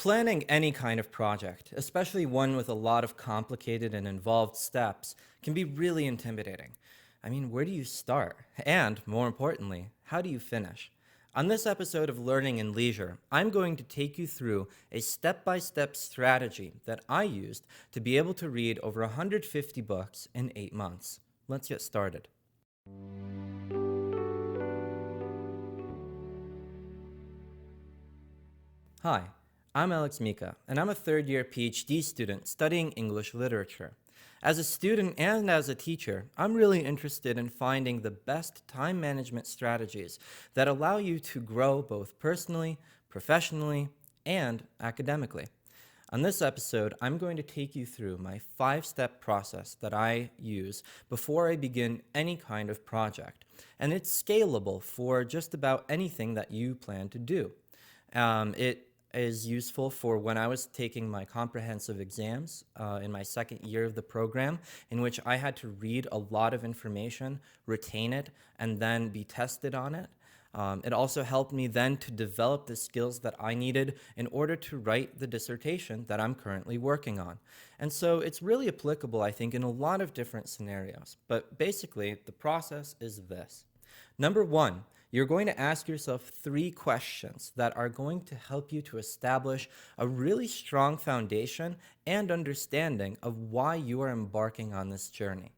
Planning any kind of project, especially one with a lot of complicated and involved steps, can be really intimidating. I mean, where do you start? And, more importantly, how do you finish? On this episode of Learning and Leisure, I'm going to take you through a step-by-step strategy that I used to be able to read over 150 books in 8 months. Let's get started. Hi, I'm Alex Mika, and I'm a third-year PhD student studying English literature. As a student and as a teacher, I'm really interested in finding the best time management strategies that allow you to grow both personally, professionally, and academically. On this episode, I'm going to take you through my 5-step process that I use before I begin any kind of project, and it's scalable for just about anything that you plan to do. It is useful for when I was taking my comprehensive exams in my second year of the program, in which I had to read a lot of information, retain it, and then be tested on it. It also helped me then to develop the skills that I needed in order to write the dissertation that I'm currently working on. And so it's really applicable, I think, in a lot of different scenarios. But basically, the process is this. Number one, you're going to ask yourself 3 questions that are going to help you to establish a really strong foundation and understanding of why you are embarking on this journey.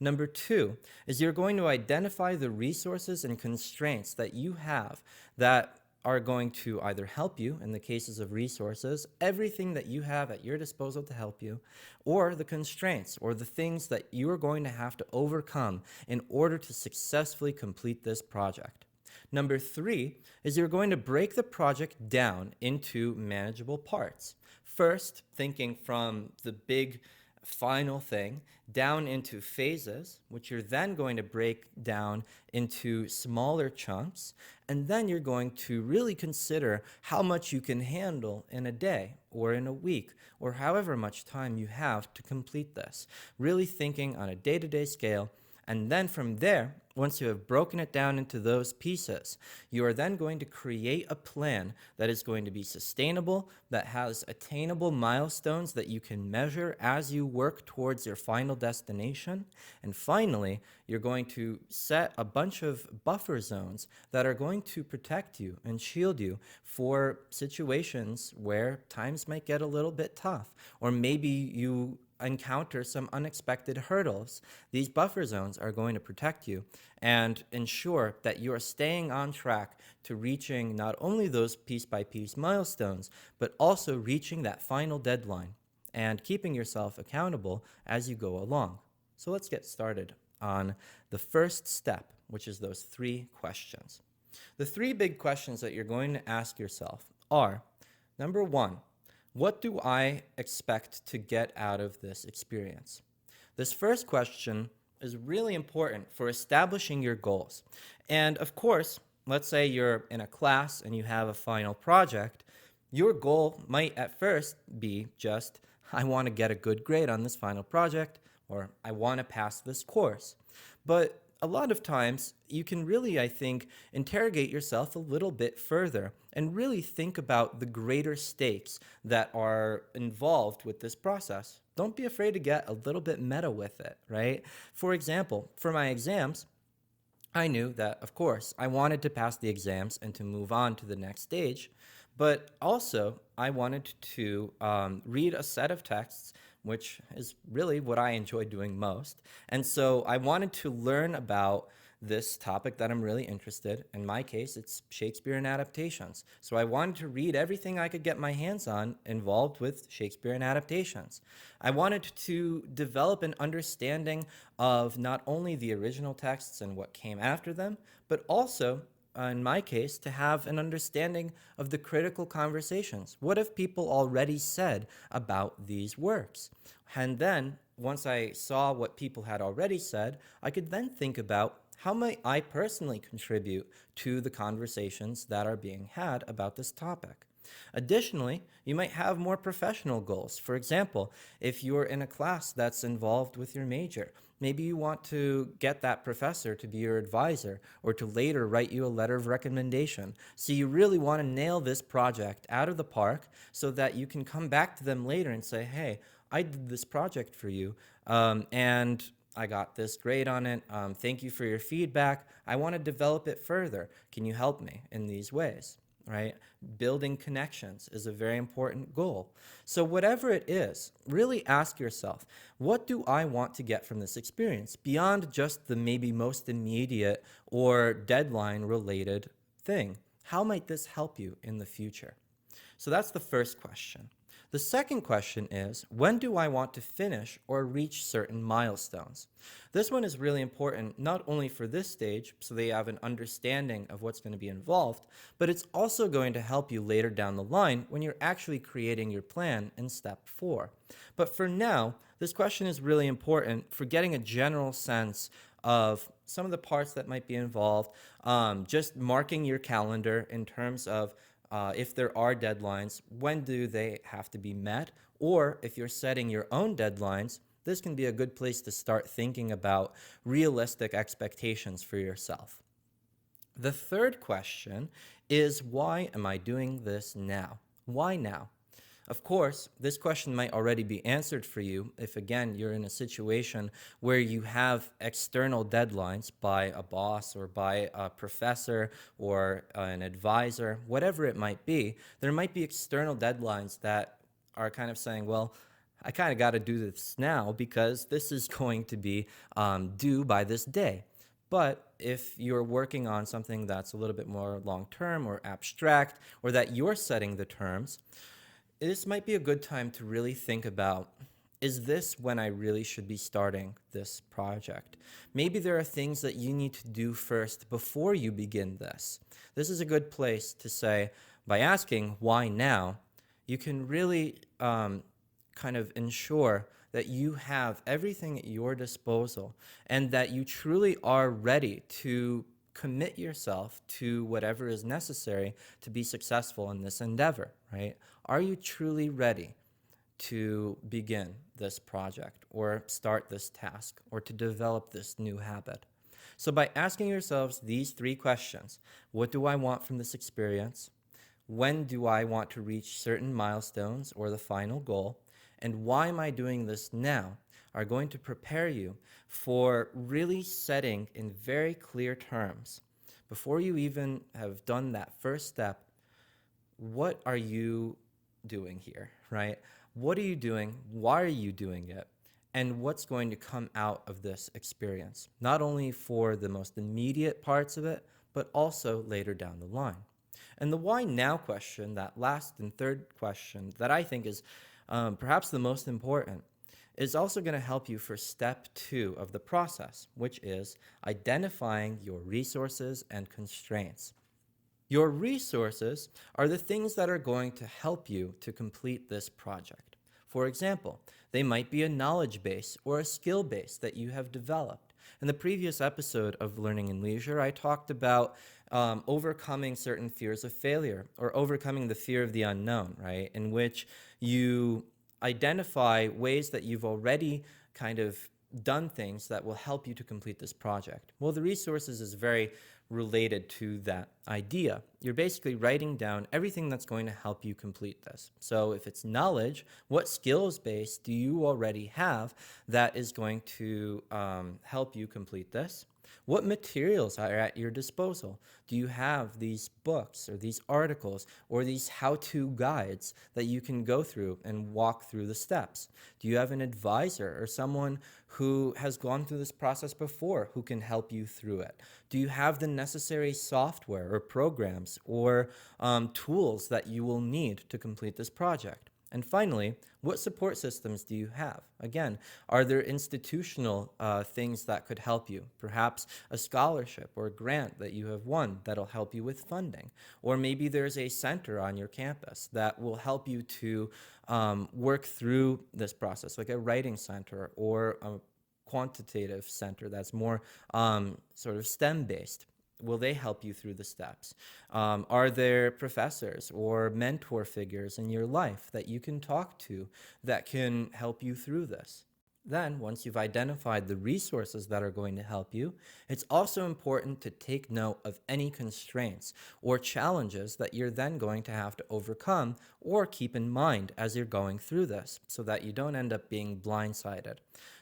Number 2 is you're going to identify the resources and constraints that you have that are going to either help you in the cases of resources, everything that you have at your disposal to help you, or the constraints or the things that you are going to have to overcome in order to successfully complete this project. Number 3 is you're going to break the project down into manageable parts. First, thinking from the big final thing down into phases, which you're then going to break down into smaller chunks, and then you're going to really consider how much you can handle in a day or in a week or however much time you have to complete this. Really thinking on a day-to-day scale. And then from there, once you have broken it down into those pieces, you are then going to create a plan that is going to be sustainable, that has attainable milestones that you can measure as you work towards your final destination. And finally, you're going to set a bunch of buffer zones that are going to protect you and shield you for situations where times might get a little bit tough, or maybe you encounter some unexpected hurdles. These buffer zones are going to protect you and ensure that you are staying on track to reaching not only those piece-by-piece milestones, but also reaching that final deadline and keeping yourself accountable as you go along. So let's get started on the first step, which is those 3 questions. The 3 big questions that you're going to ask yourself are, number 1, what do I expect to get out of this experience? This first question is really important for establishing your goals. And of course, let's say you're in a class and you have a final project, your goal might at first be just, I want to get a good grade on this final project, or I want to pass this course. But a lot of times, you can really, I think, interrogate yourself a little bit further and really think about the greater stakes that are involved with this process. Don't be afraid to get a little bit meta with it, right? For example, for my exams, I knew that, of course, I wanted to pass the exams and to move on to the next stage, but also I wanted to read a set of texts, which is really what I enjoy doing most. And so I wanted to learn about this topic that I'm really interested in. In my case, it's Shakespeare and adaptations. So I wanted to read everything I could get my hands on involved with Shakespeare and adaptations. I wanted to develop an understanding of not only the original texts and what came after them, but also in my case, to have an understanding of the critical conversations. What have people already said about these works? And then, once I saw what people had already said, I could then think about how might I personally contribute to the conversations that are being had about this topic. Additionally, you might have more professional goals. For example, if you're in a class that's involved with your major, maybe you want to get that professor to be your advisor or to later write you a letter of recommendation. So you really want to nail this project out of the park so that you can come back to them later and say, hey, I did this project for you, and I got this grade on it. Thank you for your feedback. I want to develop it further. Can you help me in these ways? Right? Building connections is a very important goal. So, whatever it is, really ask yourself, what do I want to get from this experience beyond just the maybe most immediate or deadline related thing? How might this help you in the future? So, that's the first question. The second question is, when do I want to finish or reach certain milestones? This one is really important not only for this stage, so they have an understanding of what's going to be involved, but it's also going to help you later down the line when you're actually creating your plan in step 4. But for now, this question is really important for getting a general sense of some of the parts that might be involved, just marking your calendar in terms of if there are deadlines, when do they have to be met? Or if you're setting your own deadlines, this can be a good place to start thinking about realistic expectations for yourself. The third question is, why am I doing this now? Why now? Of course, this question might already be answered for you if, again, you're in a situation where you have external deadlines by a boss or by a professor or an advisor, whatever it might be. There might be external deadlines that are kind of saying, well, I kind of got to do this now because this is going to be due by this day. But if you're working on something that's a little bit more long-term or abstract, or that you're setting the terms, this might be a good time to really think about, is this when I really should be starting this project? Maybe there are things that you need to do first before you begin this. This is a good place to say, by asking why now, you can really kind of ensure that you have everything at your disposal and that you truly are ready to commit yourself to whatever is necessary to be successful in this endeavor, right? Are you truly ready to begin this project or start this task or to develop this new habit? So by asking yourselves these 3 questions, what do I want from this experience? When do I want to reach certain milestones or the final goal? And why am I doing this now? Are going to prepare you for really setting in very clear terms, before you even have done that first step, what are you doing here, right? What are you doing? Why are you doing it? And what's going to come out of this experience, not only for the most immediate parts of it, but also later down the line. And the why now question, that last and third question that I think is perhaps the most important, is also going to help you for step 2 of the process, which is identifying your resources and constraints. Your resources are the things that are going to help you to complete this project. For example, they might be a knowledge base or a skill base that you have developed. In the previous episode of Learning and Leisure, I talked about overcoming certain fears of failure or overcoming the fear of the unknown, right? In which you identify ways that you've already kind of done things that will help you to complete this project. Well, the resources is very related to that idea. You're basically writing down everything that's going to help you complete this. So if it's knowledge, what skills base do you already have that is going to help you complete this? What materials are at your disposal? Do you have these books or these articles or these how-to guides that you can go through and walk through the steps? Do you have an advisor or someone who has gone through this process before who can help you through it? Do you have the necessary software or programs or tools that you will need to complete this project? And finally, what support systems do you have? Again, are there institutional things that could help you? Perhaps a scholarship or a grant that you have won that'll help you with funding. Or maybe there's a center on your campus that will help you to work through this process, like a writing center or a quantitative center that's more sort of STEM-based. Will they help you through the steps? Are there professors or mentor figures in your life that you can talk to that can help you through this? Then, once you've identified the resources that are going to help you, it's also important to take note of any constraints or challenges that you're then going to have to overcome or keep in mind as you're going through this so that you don't end up being blindsided.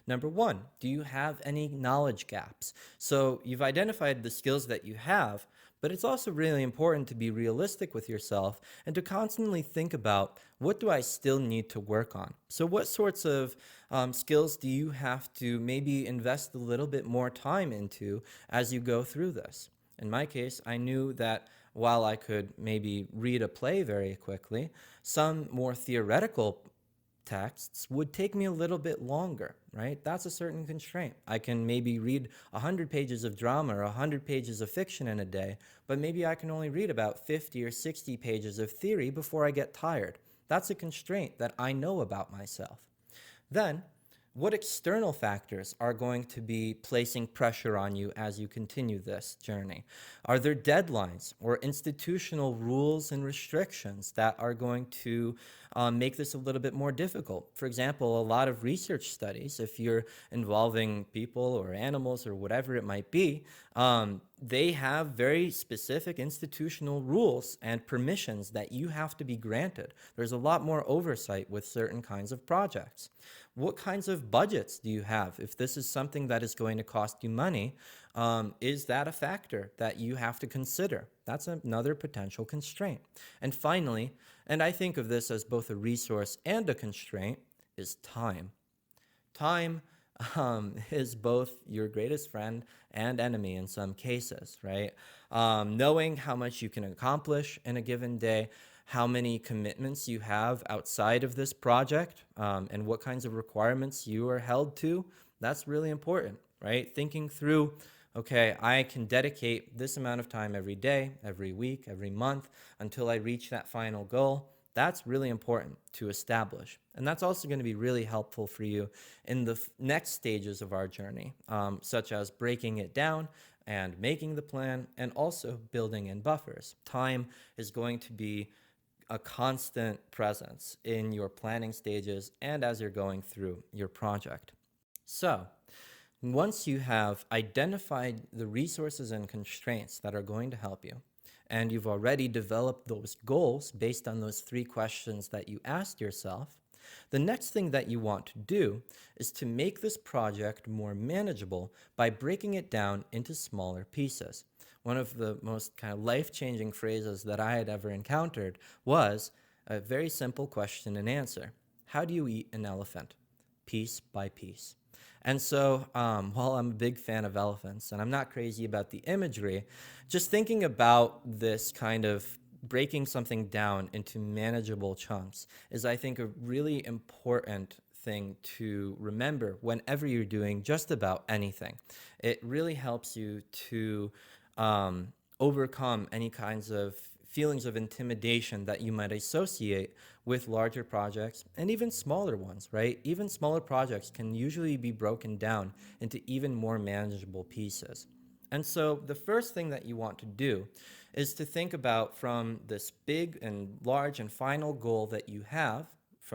Number one, do you have any knowledge gaps? So you've identified the skills that you have, but it's also really important to be realistic with yourself and to constantly think about, what do I still need to work on? So what sorts of skills do you have to maybe invest a little bit more time into as you go through this? In my case, I knew that while I could maybe read a play very quickly, some more theoretical texts would take me a little bit longer, right? That's a certain constraint. I can maybe read 100 pages of drama or 100 pages of fiction in a day, but maybe I can only read about 50 or 60 pages of theory before I get tired. That's a constraint that I know about myself. Then, what external factors are going to be placing pressure on you as you continue this journey? Are there deadlines or institutional rules and restrictions that are going to make this a little bit more difficult? For example, a lot of research studies, if you're involving people or animals or whatever it might be, they have very specific institutional rules and permissions that you have to be granted. There's a lot more oversight with certain kinds of projects. What kinds of budgets do you have? If this is something that is going to cost you money, is that a factor that you have to consider? That's another potential constraint. And finally, and I think of this as both a resource and a constraint, is time. Time is both your greatest friend and enemy in some cases, right? Knowing how much you can accomplish in a given day, how many commitments you have outside of this project, and what kinds of requirements you are held to, that's really important, right? Thinking through, okay, I can dedicate this amount of time every day, every week, every month until I reach that final goal. That's really important to establish. And that's also going to be really helpful for you in the next stages of our journey, such as breaking it down and making the plan and also building in buffers. Time is going to be a constant presence in your planning stages and as you're going through your project. So, once you have identified the resources and constraints that are going to help you, and you've already developed those goals based on those 3 questions that you asked yourself, the next thing that you want to do is to make this project more manageable by breaking it down into smaller pieces. One of the most kind of life-changing phrases that I had ever encountered was a very simple question and answer. How do you eat an elephant? Piece by piece. And so, while I'm a big fan of elephants, and I'm not crazy about the imagery, just thinking about this kind of breaking something down into manageable chunks is, I think, a really important thing to remember whenever you're doing just about anything. It really helps you to overcome any kinds of feelings of intimidation that you might associate with larger projects and even smaller ones, right? Even smaller projects can usually be broken down into even more manageable pieces. And so the first thing that you want to do is to think about, from this big and large and final goal that you have.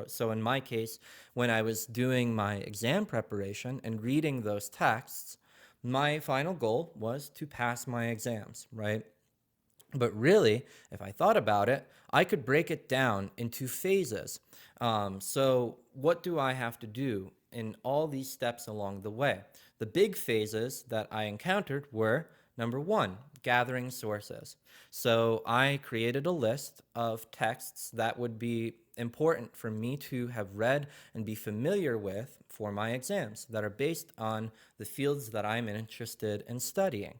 So in my case, when I was doing my exam preparation and reading those texts, my final goal was to pass my exams, right? But really, if I thought about it, I could break it down into phases. So what do I have to do in all these steps along the way? The big phases that I encountered were, number 1, gathering sources. So I created a list of texts that would be important for me to have read and be familiar with for my exams that are based on the fields that I'm interested in studying.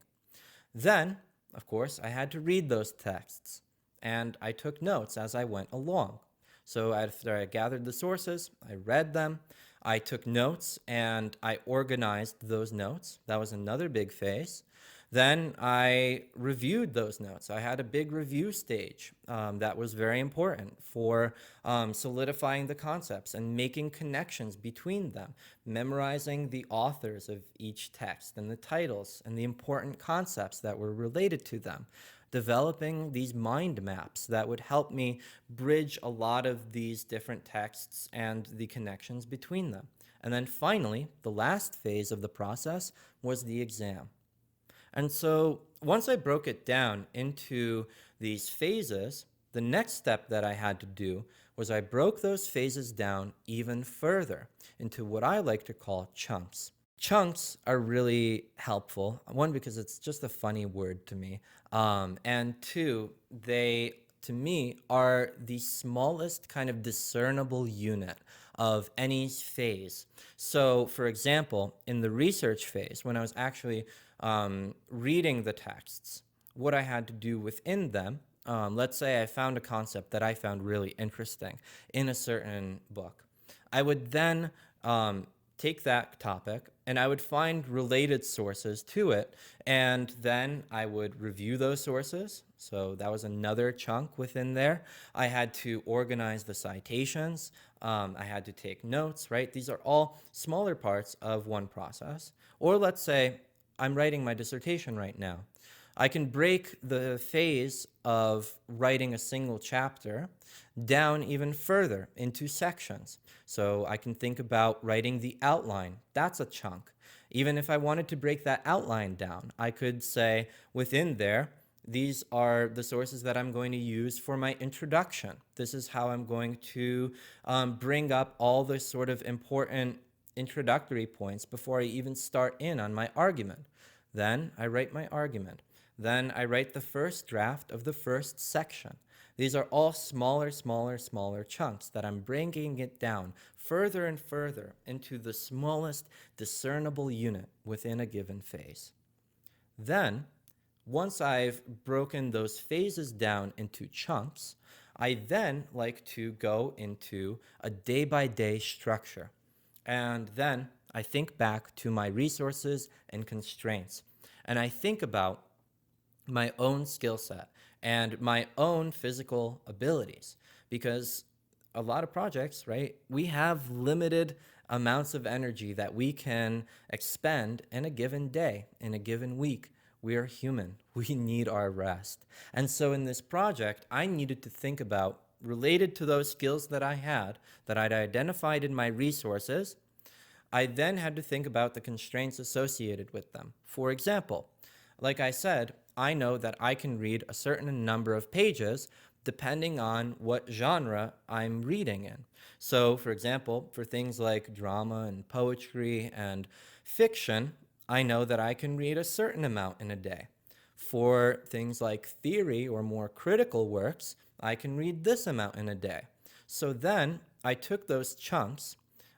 Then, of course, I had to read those texts, and I took notes as I went along. So after I gathered the sources, I read them, I took notes, and I organized those notes. That was another big phase. Then I reviewed those notes. I had a big review stage that was very important for solidifying the concepts and making connections between them, memorizing the authors of each text and the titles and the important concepts that were related to them, developing these mind maps that would help me bridge a lot of these different texts and the connections between them. And then finally, the last phase of the process was the exam. And so once I broke it down into these phases, the next step that I had to do was I broke those phases down even further into what I like to call chunks. Chunks are really helpful. One, because it's just a funny word to me. And two, they, to me, are the smallest kind of discernible unit of any phase. So, for example, in the research phase, when I was actually reading the texts, what I had to do within them, let's say I found a concept that I found really interesting in a certain book. I would then take that topic and I would find related sources to it, and then I would review those sources. So that was another chunk within there. I had to organize the citations. I had to take notes, right? These are all smaller parts of one process. Or let's say I'm writing my dissertation right now. I can break the phase of writing a single chapter down even further into sections. So I can think about writing the outline. That's a chunk. Even if I wanted to break that outline down, I could say within there, these are the sources that I'm going to use for my introduction. This is how I'm going to bring up all the sort of important introductory points before I even start in on my argument. Then I write my argument. Then I write the first draft of the first section. These are all smaller chunks that I'm bringing it down further and further into the smallest discernible unit within a given phase. Then, once I've broken those phases down into chunks, I then like to go into a day-by-day structure. And then I think back to my resources and constraints. And I think about my own skill set and my own physical abilities, because a lot of projects, right, we have limited amounts of energy that we can expend in a given day, in a given week. We are human. We need our rest. And so in this project, I needed to think about, related to those skills that I had, that I'd identified in my resources, I then had to think about the constraints associated with them. For example, like I said, I know that I can read a certain number of pages depending on what genre I'm reading in. So, for example, for things like drama and poetry and fiction, I know that I can read a certain amount in a day. For things like theory or more critical works, I can read this amount in a day. So then I took those chunks.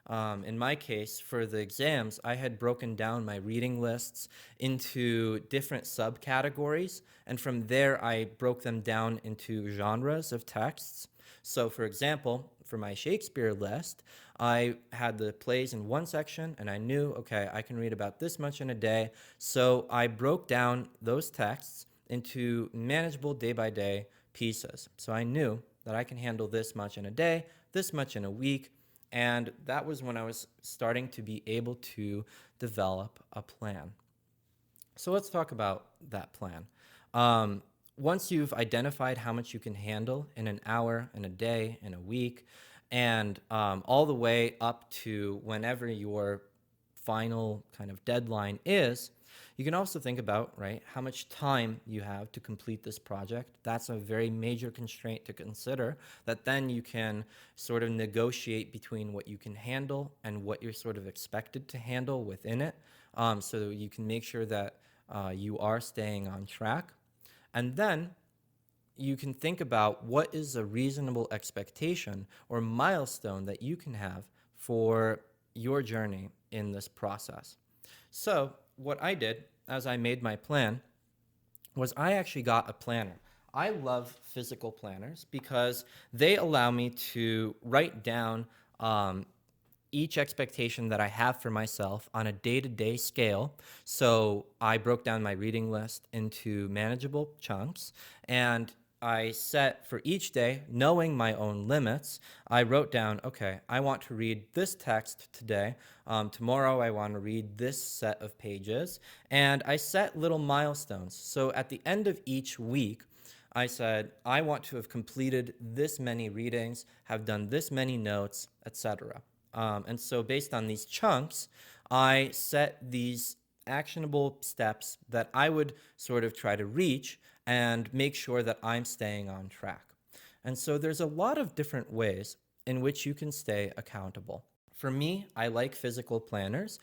In my case, for the exams, I had broken down my reading lists into different subcategories, and from there I broke them down into genres of texts. So, for example, for my Shakespeare list, I had the plays in one section, and I knew, okay, I can read about this much in a day. So I broke down those texts into manageable day-by-day pieces. So I knew that I can handle this much in a day, this much in a week, and that was when I was starting to be able to develop a plan. So let's talk about that plan. Once you've identified how much you can handle in an hour, in a day, in a week, and all the way up to whenever your final kind of deadline is, you can also think about, right, how much time you have to complete this project. That's a very major constraint to consider, that then you can sort of negotiate between what you can handle and what you're sort of expected to handle within it, so you can make sure that you are staying on track. And then you can think about what is a reasonable expectation or milestone that you can have for your journey in this process. So what I did as I made my plan was I actually got a planner. I love physical planners because they allow me to write down each expectation that I have for myself on a day-to-day scale. So I broke down my reading list into manageable chunks, and I set for each day, knowing my own limits, I wrote down, okay, I want to read this text today. Tomorrow, I want to read this set of pages. And I set little milestones. So at the end of each week, I said, I want to have completed this many readings, have done this many notes, etc. And so based on these chunks, I set these actionable steps that I would sort of try to reach and make sure that I'm staying on track. And so there's a lot of different ways in which you can stay accountable. For me, I like physical planners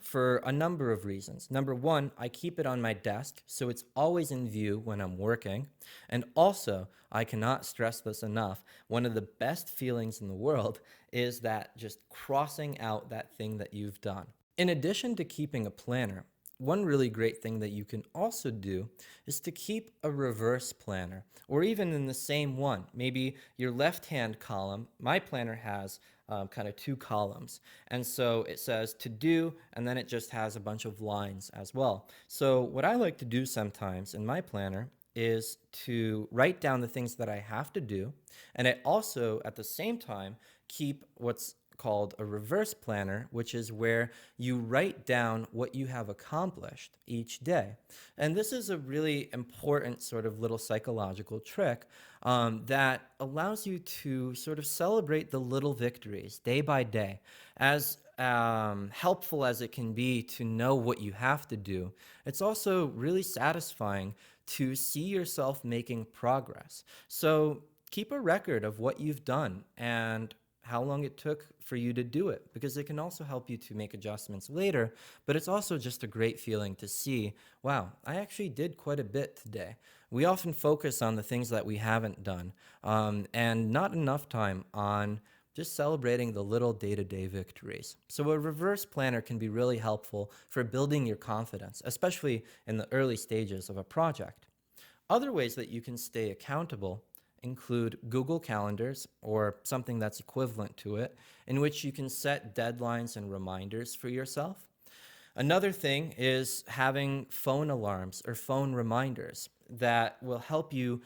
for a number of reasons. Number one, I keep it on my desk so it's always in view when I'm working. And also, I cannot stress this enough, one of the best feelings in the world is that just crossing out that thing that you've done. In addition to keeping a planner, one really great thing that you can also do is to keep a reverse planner, or even in the same one. Maybe your left-hand column, my planner has kind of two columns. And so it says to do, and then it just has a bunch of lines as well. So what I like to do sometimes in my planner is to write down the things that I have to do. And I also, at the same time, keep what's called a reverse planner, which is where you write down what you have accomplished each day. And this is a really important sort of little psychological trick that allows you to sort of celebrate the little victories day by day. As helpful as it can be to know what you have to do, it's also really satisfying to see yourself making progress. So keep a record of what you've done and how long it took for you to do it, because it can also help you to make adjustments later. But it's also just a great feeling to see, wow, I actually did quite a bit today. We often focus on the things that we haven't done and not enough time on just celebrating the little day-to-day victories. So a reverse planner can be really helpful for building your confidence, especially in the early stages of a project. Other ways that you can stay accountable include Google Calendars, or something that's equivalent to it, in which you can set deadlines and reminders for yourself. Another thing is having phone alarms or phone reminders that will help you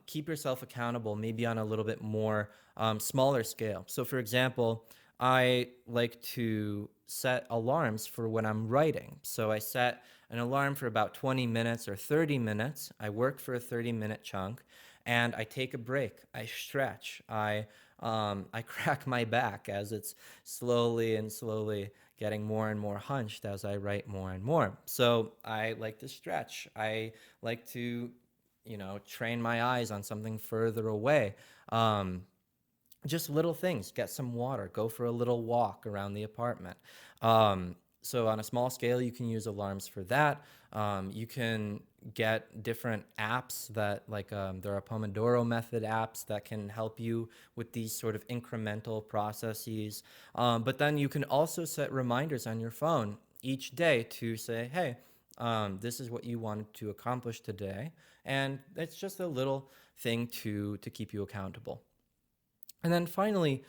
keep yourself accountable, maybe on a little bit more smaller scale. So for example, I like to set alarms for when I'm writing. So I set an alarm for about 20 minutes or 30 minutes. I work for a 30-minute chunk, and I take a break. I stretch. I crack my back as it's slowly and slowly getting more and more hunched as I write more and more. So I like to stretch. I like to, train my eyes on something further away. Just little things, get some water, go for a little walk around the apartment. So on a small scale, you can use alarms for that. You can get different apps that, like, there are Pomodoro method apps that can help you with these sort of incremental processes. But then you can also set reminders on your phone each day to say, hey, this is what you wanted to accomplish today. And it's just a little thing to keep you accountable. And then finally,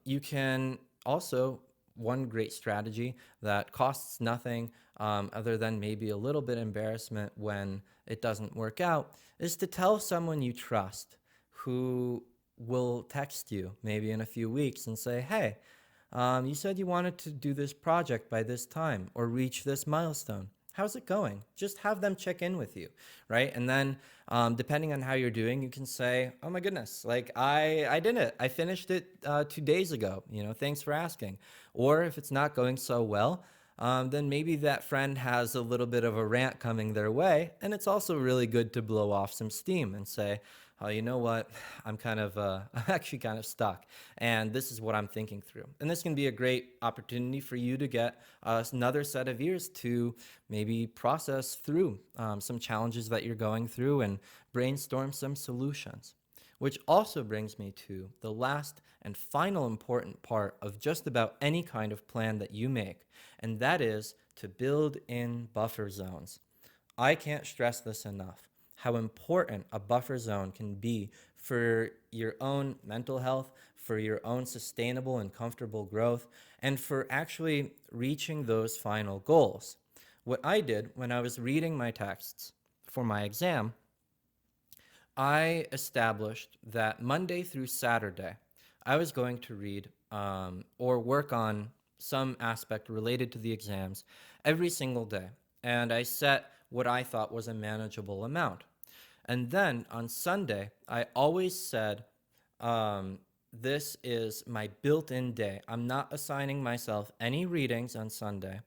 you can also, one great strategy that costs nothing other than maybe a little bit embarrassment when it doesn't work out, is to tell someone you trust who will text you maybe in a few weeks and say, hey, you said you wanted to do this project by this time or reach this milestone. How's it going? Just have them check in with you, right? And then depending on how you're doing, you can say, oh my goodness, like I did it. I finished it 2 days ago. Thanks for asking. Or if it's not going so well, then maybe that friend has a little bit of a rant coming their way. And it's also really good to blow off some steam and say, oh, you know what? I'm actually kind of stuck. And this is what I'm thinking through. And this can be a great opportunity for you to get another set of ears to maybe process through some challenges that you're going through and brainstorm some solutions. Which also brings me to the last and final important part of just about any kind of plan that you make, and that is to build in buffer zones. I can't stress this enough, how important a buffer zone can be for your own mental health, for your own sustainable and comfortable growth, and for actually reaching those final goals. What I did when I was reading my texts for my exam, I established that Monday through Saturday, I was going to read or work on some aspect related to the exams every single day. And I set what I thought was a manageable amount. And then on Sunday, I always said, this is my built in day. I'm not assigning myself any readings on Sunday,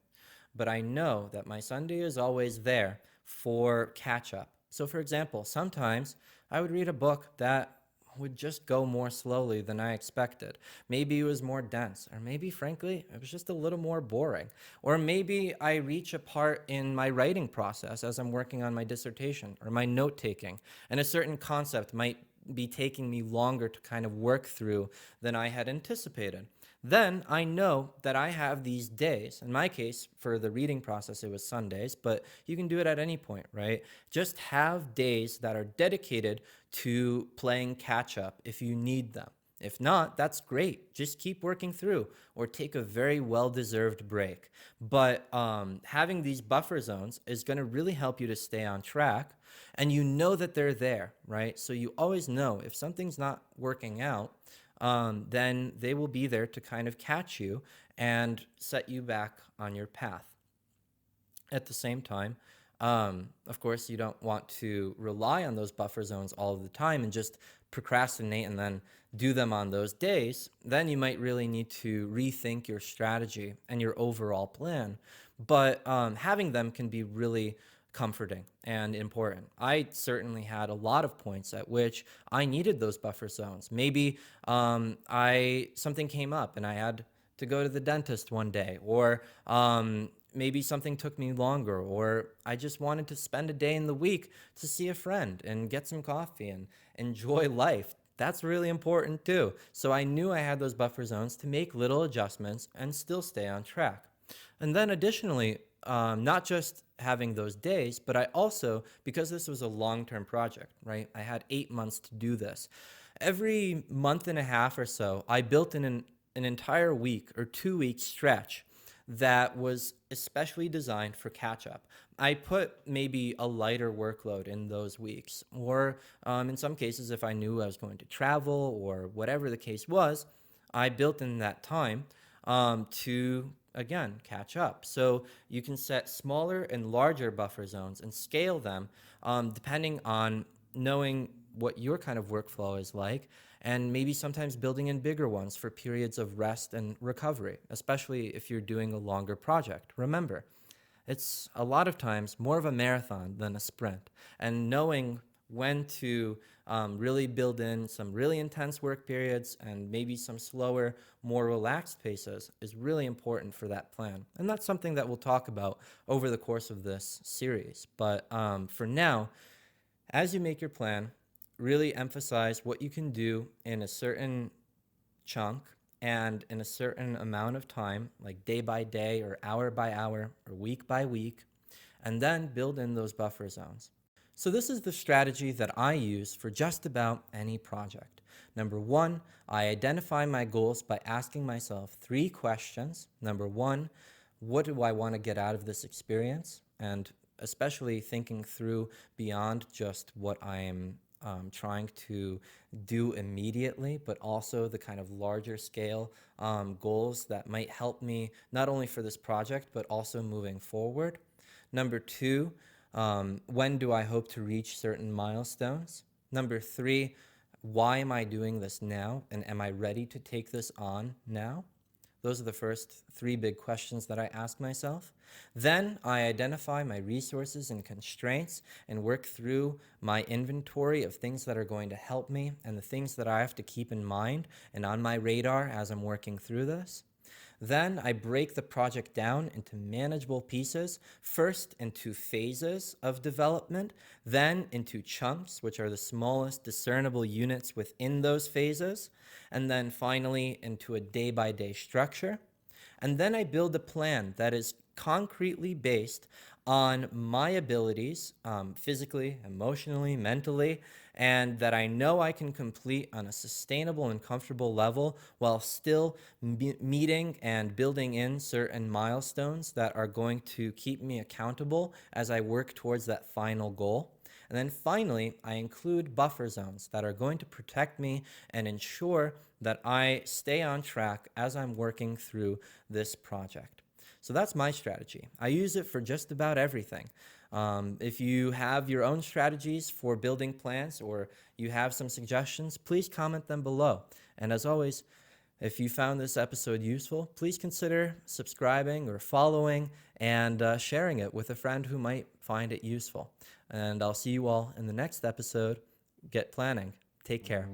but I know that my Sunday is always there for catch up. So, for example, sometimes I would read a book that would just go more slowly than I expected. Maybe it was more dense, or maybe, frankly, it was just a little more boring. Or maybe I reach a part in my writing process as I'm working on my dissertation or my note taking, and a certain concept might be taking me longer to kind of work through than I had anticipated. Then I know that I have these days. In my case, for the reading process, it was Sundays, but you can do it at any point, right? Just have days that are dedicated to playing catch up if you need them. If not, that's great. Just keep working through or take a very well-deserved break. But having these buffer zones is going to really help you to stay on track, and you know that they're there, right? So you always know if something's not working out, then they will be there to kind of catch you and set you back on your path. At the same time, of course, you don't want to rely on those buffer zones all of the time and just procrastinate and then do them on those days. Then you might really need to rethink your strategy and your overall plan. But having them can be really comforting and important. I certainly had a lot of points at which I needed those buffer zones. Maybe something came up and I had to go to the dentist one day, or maybe something took me longer, or I just wanted to spend a day in the week to see a friend and get some coffee and enjoy life. That's really important too. So I knew I had those buffer zones to make little adjustments and still stay on track. And then additionally, not just having those days, but I also, because this was a long-term project, right? I had 8 months to do this. Every month and a half or so, I built in an entire week or 2 week stretch that was especially designed for catch-up. I put maybe a lighter workload in those weeks, or in some cases, if I knew I was going to travel or whatever the case was, I built in that time to, again, catch up. So you can set smaller and larger buffer zones and scale them depending on knowing what your kind of workflow is like, and maybe sometimes building in bigger ones for periods of rest and recovery, especially if you're doing a longer project. Remember, it's a lot of times more of a marathon than a sprint, and knowing when to really build in some really intense work periods and maybe some slower, more relaxed paces is really important for that plan. And that's something that we'll talk about over the course of this series. But for now, as you make your plan, really emphasize what you can do in a certain chunk and in a certain amount of time, like day by day or hour by hour or week by week, and then build in those buffer zones. So this is the strategy that I use for just about any project. Number one, I identify my goals by asking myself 3 questions. Number one, what do I want to get out of this experience? And especially thinking through beyond just what I am trying to do immediately, but also the kind of larger scale goals that might help me not only for this project, but also moving forward. Number 2, when do I hope to reach certain milestones? Number 3, why am I doing this now? And am I ready to take this on now? Those are the first 3 big questions that I ask myself. Then I identify my resources and constraints and work through my inventory of things that are going to help me and the things that I have to keep in mind and on my radar as I'm working through this. Then I break the project down into manageable pieces, first into phases of development, then into chunks, which are the smallest discernible units within those phases, and then finally into a day-by-day structure. And then I build a plan that is concretely based on my abilities, physically, emotionally, mentally, and that I know I can complete on a sustainable and comfortable level while still meeting and building in certain milestones that are going to keep me accountable as I work towards that final goal. And then finally, I include buffer zones that are going to protect me and ensure that I stay on track as I'm working through this project. So that's my strategy. I use it for just about everything. If you have your own strategies for building plans or you have some suggestions, please comment them below. And as always, if you found this episode useful, please consider subscribing or following and sharing it with a friend who might find it useful. And I'll see you all in the next episode. Get planning. Take care.